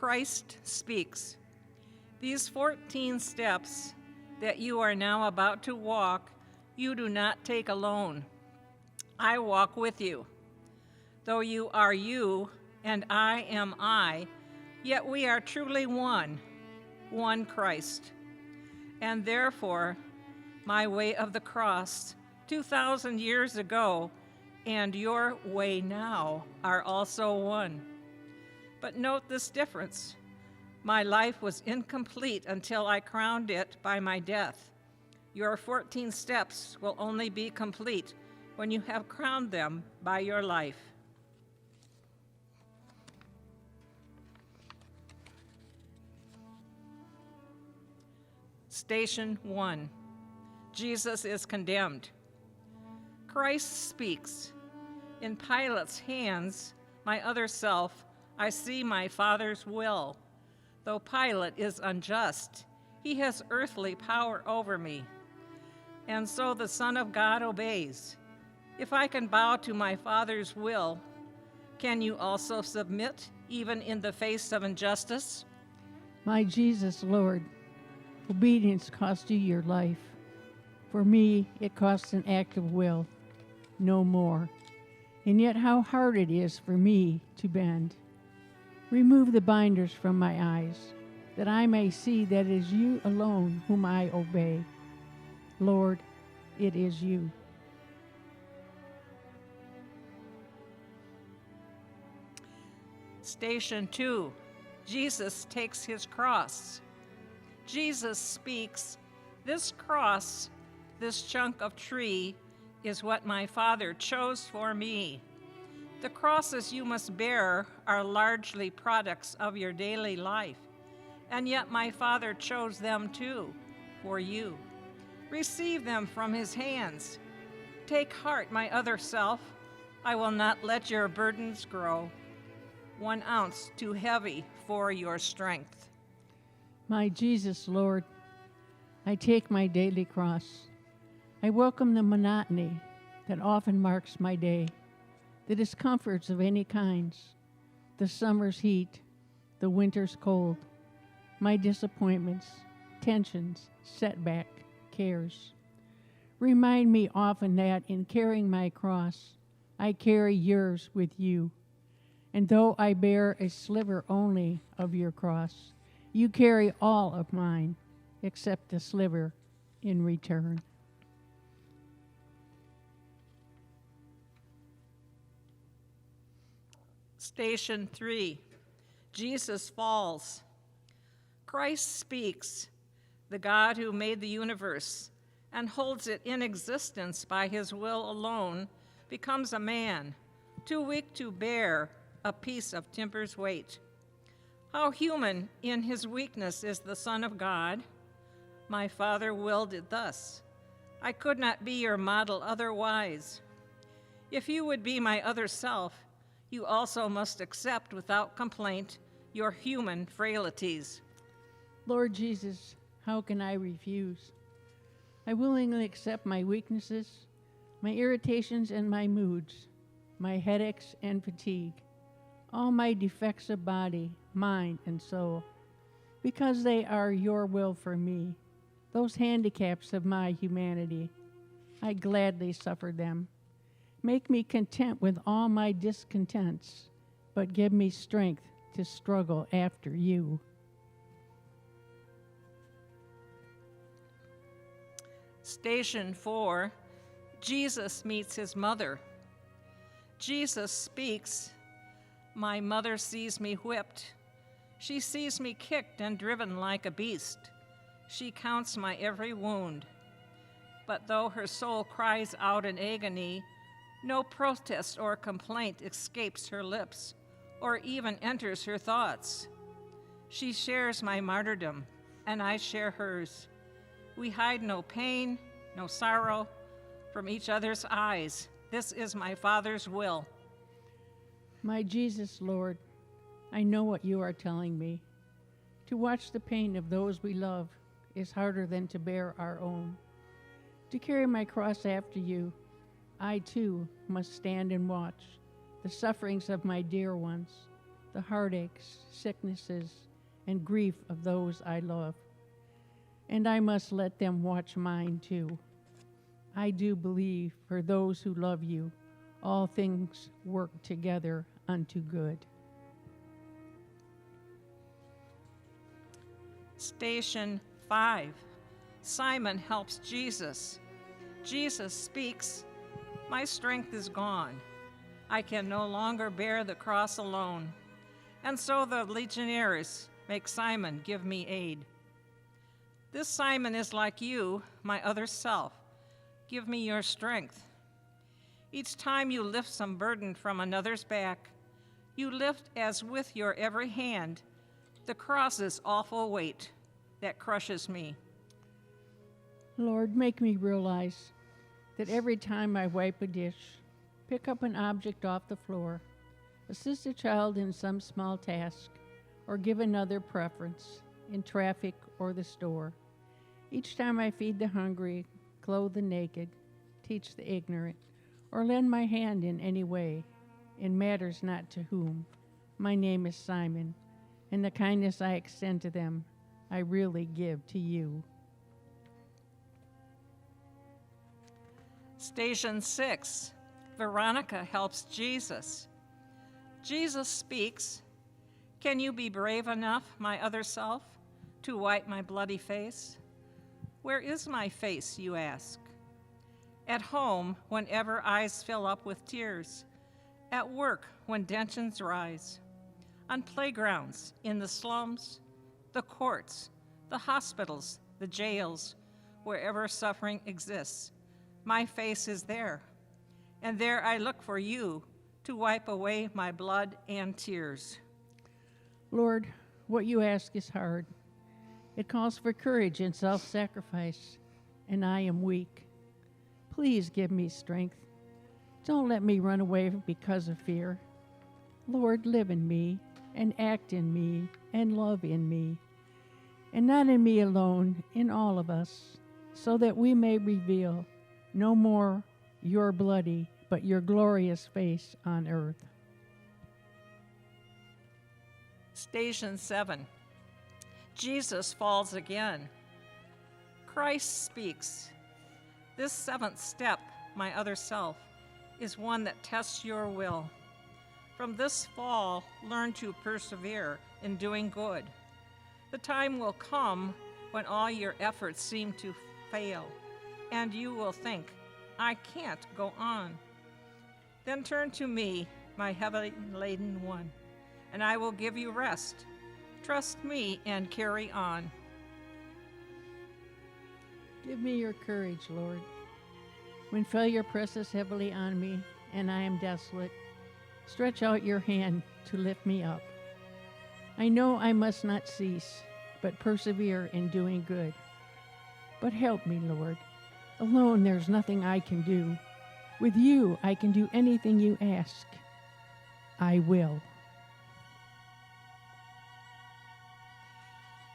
Christ speaks. These 14 steps that you are now about to walk, you do not take alone. I walk with you. Though you are you and I am I, yet we are truly one Christ. And therefore, my way of the cross 2,000 years ago and your way now are also one. But note this difference. My life was incomplete until I crowned it by my death. Your 14 steps will only be complete when you have crowned them by your life. Station 1. Jesus is condemned. Christ speaks. In Pilate's hands, my other self, I see my Father's will. Though Pilate is unjust, he has earthly power over me. And so the Son of God obeys. If I can bow to my Father's will, can you also submit, even in the face of injustice? My Jesus, Lord, obedience cost you your life. For me, it costs an act of will, no more. And yet how hard it is for me to bend. Remove the binders from my eyes, that I may see that it is you alone whom I obey. Lord, it is you. Station 2. Jesus takes his cross. Jesus speaks, this cross, this chunk of tree, is what my Father chose for me. The crosses you must bear are largely products of your daily life, and yet my Father chose them too, for you. Receive them from his hands. Take heart, my other self. I will not let your burdens grow 1 ounce too heavy for your strength. My Jesus, Lord, I take my daily cross. I welcome the monotony that often marks my day, the discomforts of any kinds, the summer's heat, the winter's cold, my disappointments, tensions, setback, cares. Remind me often that in carrying my cross, I carry yours with you. And though I bear a sliver only of your cross, you carry all of mine, except the sliver in return. Station 3. Jesus falls. Christ speaks, the God who made the universe and holds it in existence by his will alone, becomes a man, too weak to bear a piece of timber's weight. How human in his weakness is the Son of God. My Father willed it thus. I could not be your model otherwise. If you would be my other self, you also must accept without complaint your human frailties. Lord Jesus, how can I refuse? I willingly accept my weaknesses, my irritations and my moods, my headaches and fatigue, all my defects of body, mind, and soul, because they are your will for me, those handicaps of my humanity. I gladly suffer them. Make me content with all my discontents, but give me strength to struggle after you. Station 4, Jesus meets his mother. Jesus speaks, my mother sees me whipped. She sees me kicked and driven like a beast. She counts my every wound. But though her soul cries out in agony, no protest or complaint escapes her lips, or even enters her thoughts. She shares my martyrdom, and I share hers. We hide no pain, no sorrow from each other's eyes. This is my Father's will. My Jesus, Lord, I know what you are telling me. To watch the pain of those we love is harder than to bear our own. To carry my cross after you, I too must stand and watch the sufferings of my dear ones, the heartaches, sicknesses, and grief of those I love. And I must let them watch mine too. I do believe for those who love you, all things work together unto good. Station 5. Simon helps Jesus. Jesus speaks, "My strength is gone. I can no longer bear the cross alone." And so the legionaries make Simon give me aid. This Simon is like you, my other self. Give me your strength. Each time you lift some burden from another's back, you lift as with your every hand the cross's awful weight that crushes me. Lord, make me realize that every time I wipe a dish, pick up an object off the floor, assist a child in some small task, or give another preference in traffic or the store, each time I feed the hungry, clothe the naked, teach the ignorant, or lend my hand in any way, it matters not to whom. My name is Simon, and the kindness I extend to them, I really give to you. Station 6. Veronica helps Jesus. Jesus speaks, "Can you be brave enough, my other self, to wipe my bloody face?" Where is my face, you ask? At home, whenever eyes fill up with tears. At work, when tensions rise. On playgrounds, in the slums, the courts, the hospitals, the jails, wherever suffering exists. My face is there, and there I look for you to wipe away my blood and tears. Lord, what you ask is hard. It calls for courage and self-sacrifice, and I am weak. Please give me strength. Don't let me run away because of fear. Lord, live in me, and act in me, and love in me, and not in me alone, in all of us, so that we may reveal no more your bloody, but your glorious face on earth. Station 7. Jesus falls again. Christ speaks. This 7th step, my other self, is one that tests your will. From this fall, learn to persevere in doing good. The time will come when all your efforts seem to fail, and you will think, "I can't go on." Then turn to me, my heavy-laden one, and I will give you rest. Trust me and carry on. Give me your courage, Lord. When failure presses heavily on me and I am desolate, stretch out your hand to lift me up. I know I must not cease, but persevere in doing good. But help me, Lord. Alone there's nothing I can do. With you I can do anything you ask. I will.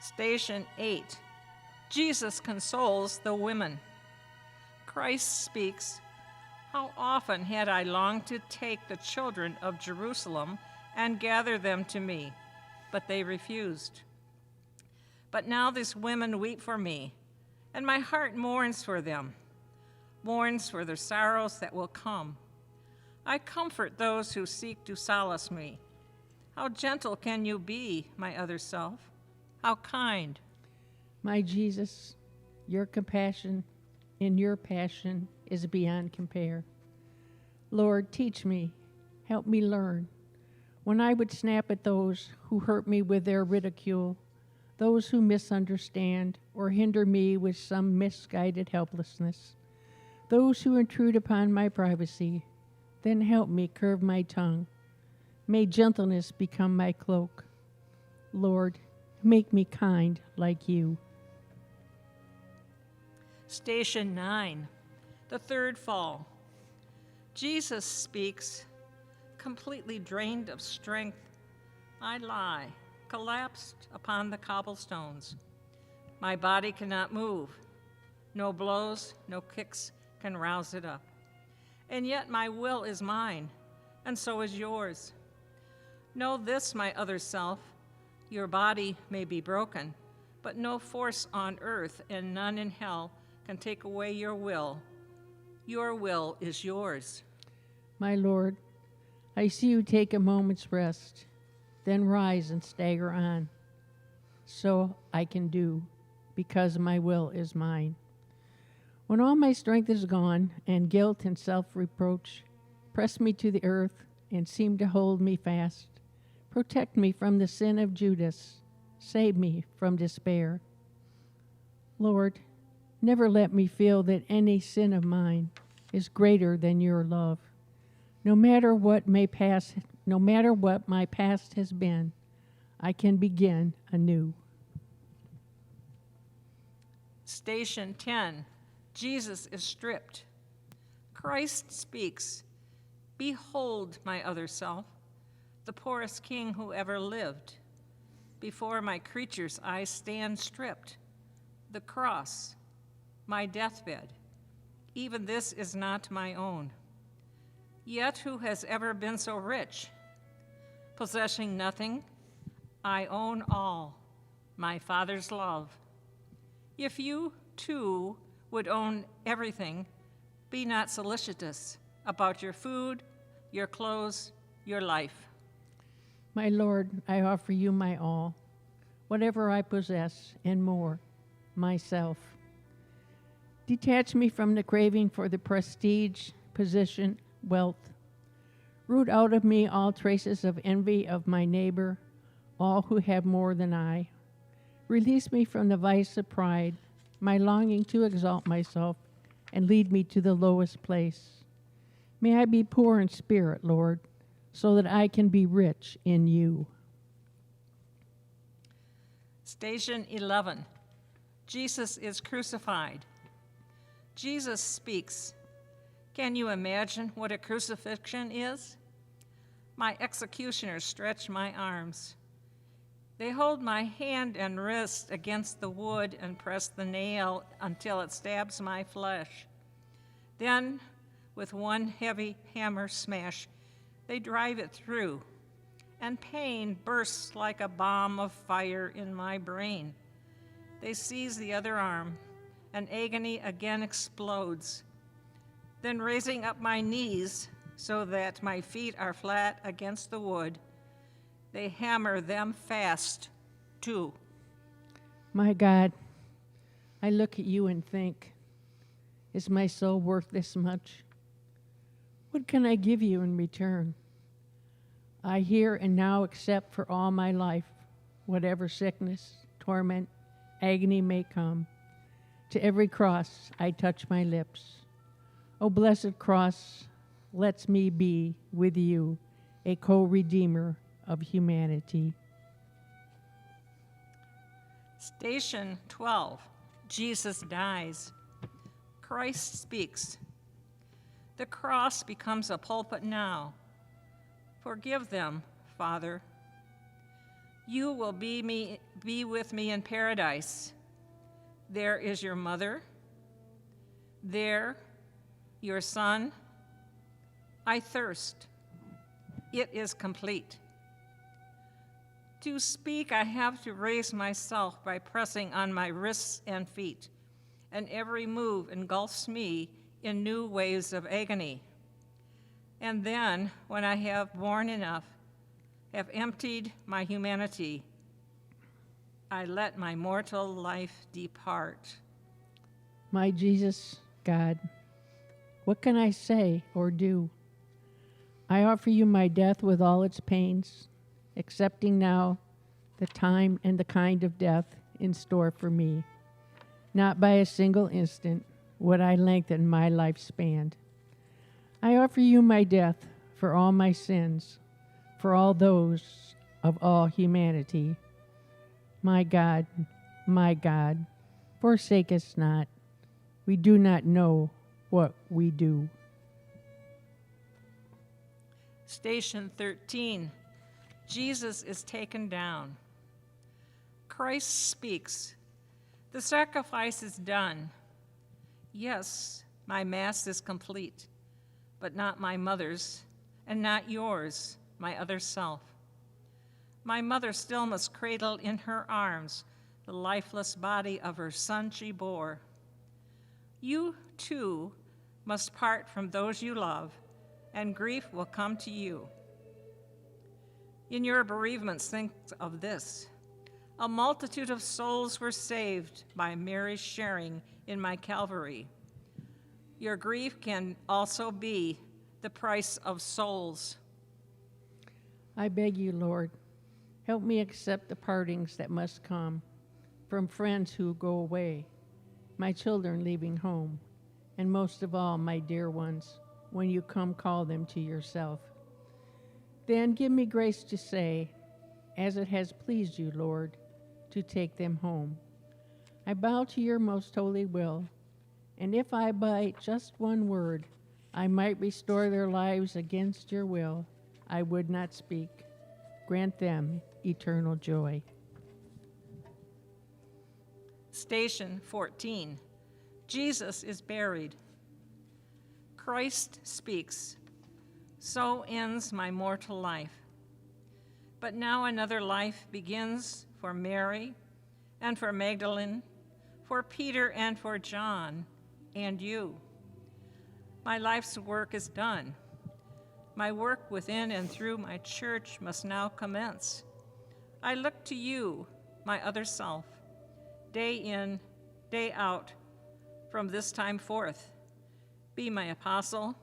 Station 8. Jesus consoles the women. Christ speaks, "How often had I longed to take the children of Jerusalem and gather them to me, but they refused. But now these women weep for me, and my heart mourns for them, mourns for their sorrows that will come. I comfort those who seek to solace me. How gentle can you be, my other self? How kind." My Jesus, your compassion in your passion is beyond compare. Lord, teach me, help me learn. When I would snap at those who hurt me with their ridicule, those who misunderstand or hinder me with some misguided helplessness, those who intrude upon my privacy, then help me curb my tongue. May gentleness become my cloak. Lord, make me kind like you. Station 9. The 3rd fall. Jesus speaks, completely drained of strength. I lie, collapsed upon the cobblestones. My body cannot move. No blows, no kicks can rouse it up. And yet my will is mine, and so is yours. Know this, my other self, your body may be broken, but no force on earth and none in hell can take away your will. Your will is yours. My Lord, I see you take a moment's rest, then rise and stagger on. So I can do, because my will is mine. When all my strength is gone, and guilt and self-reproach press me to the earth and seem to hold me fast, protect me from the sin of Judas, save me from despair. Lord, never let me feel that any sin of mine is greater than your love. No matter what my past has been, I can begin anew. Station 10. Jesus is stripped. Christ speaks, "Behold my other self, the poorest king who ever lived. Before my creatures I stand stripped. The cross, my deathbed, even this is not my own. Yet who has ever been so rich? Possessing nothing, I own all, my Father's love. If you, too, would own everything, be not solicitous about your food, your clothes, your life." My Lord, I offer you my all, whatever I possess and more, myself. Detach me from the craving for the prestige, position, wealth. Root out of me all traces of envy of my neighbor, all who have more than I. Release me from the vice of pride, my longing to exalt myself, and lead me to the lowest place. May I be poor in spirit, Lord, so that I can be rich in you. Station 11. Jesus is crucified. Jesus speaks. Can you imagine what a crucifixion is? My executioners stretch my arms. They hold my hand and wrist against the wood and press the nail until it stabs my flesh. Then, with one heavy hammer smash, they drive it through, and pain bursts like a bomb of fire in my brain. They seize the other arm, and agony again explodes. Then, raising up my knees so that my feet are flat against the wood, they hammer them fast, too. My God, I look at you and think, is my soul worth this much? What can I give you in return? I here and now accept for all my life whatever sickness, torment, agony may come. To every cross I touch my lips. O blessed cross, let me be with you, a co-redeemer of humanity. Station 12. Jesus dies. Christ speaks. The cross becomes a pulpit now. Forgive them, Father. You will be with me in paradise. There is your mother. There, your son. I thirst. It is complete. To speak, I have to raise myself by pressing on my wrists and feet, and every move engulfs me in new waves of agony. And then, when I have borne enough, have emptied my humanity, I let my mortal life depart. My Jesus, God, what can I say or do? I offer you my death with all its pains, accepting now the time and the kind of death in store for me. Not by a single instant would I lengthen my lifespan. I offer you my death for all my sins, for all those of all humanity. My God, forsake us not. We do not know what we do. Station 13. Jesus is taken down. Christ speaks. The sacrifice is done. Yes, my mass is complete, but not my mother's, and not yours, my other self. My mother still must cradle in her arms the lifeless body of her son she bore. You, too, must part from those you love, and grief will come to you. In your bereavements, think of this. A multitude of souls were saved by Mary's sharing in my Calvary. Your grief can also be the price of souls. I beg you, Lord, help me accept the partings that must come from friends who go away, my children leaving home, and most of all, my dear ones, when you come call them to yourself. Then give me grace to say, as it has pleased you, Lord, to take them home. I bow to your most holy will, and if I by just one word I might restore their lives against your will, I would not speak. Grant them eternal joy. Station 14. Jesus is buried. Christ speaks. So ends my mortal life. But now another life begins for Mary and for Magdalene, for Peter and for John, and you. My life's work is done. My work within and through my church must now commence. I look to you, my other self, day in, day out, from this time forth. Be my apostle,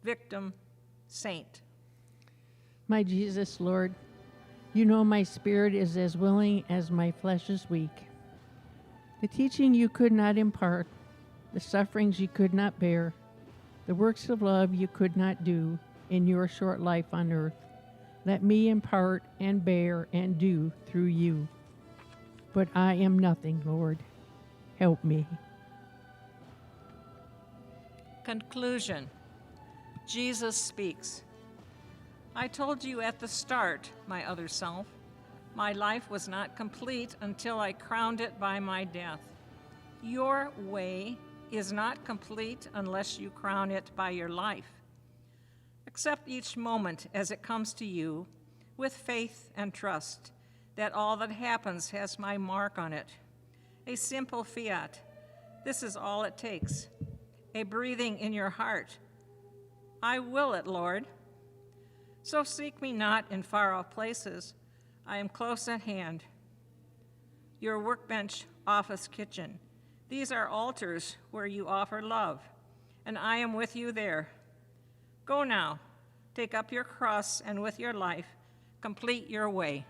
victim, saint. My Jesus, Lord, you know my spirit is as willing as my flesh is weak. The teaching you could not impart, the sufferings you could not bear, the works of love you could not do in your short life on earth, let me impart and bear and do through you. But I am nothing, Lord. Help me. Conclusion. Jesus speaks. I told you at the start, my other self, my life was not complete until I crowned it by my death. Your way is not complete unless you crown it by your life. Accept each moment as it comes to you with faith and trust that all that happens has my mark on it. A simple fiat. This is all it takes. A breathing in your heart. I will it, Lord. So seek me not in far-off places. I am close at hand. Your workbench, office, kitchen. These are altars where you offer love, and I am with you there. Go now, take up your cross, and with your life, complete your way.